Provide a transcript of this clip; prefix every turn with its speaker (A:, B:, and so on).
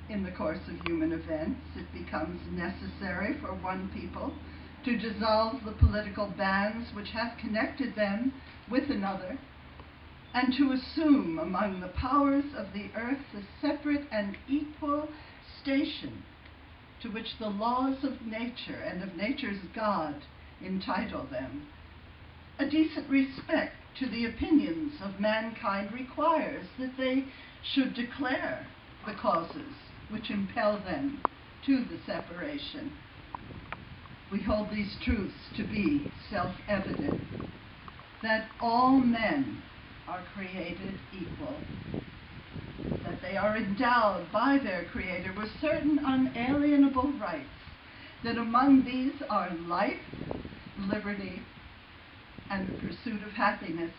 A: In the course of human events, it becomes necessary for one people to dissolve the political bands which have connected them with another, and to assume among the powers of the earth the separate and equal station to which the laws of nature and of nature's God entitle them. A decent respect to the opinions of mankind requires that they should declare the causes which impel them to the separation. We hold these truths to be self-evident, that all men are created equal, that they are endowed by their Creator with certain unalienable rights, that among these are life, liberty, and the pursuit of happiness,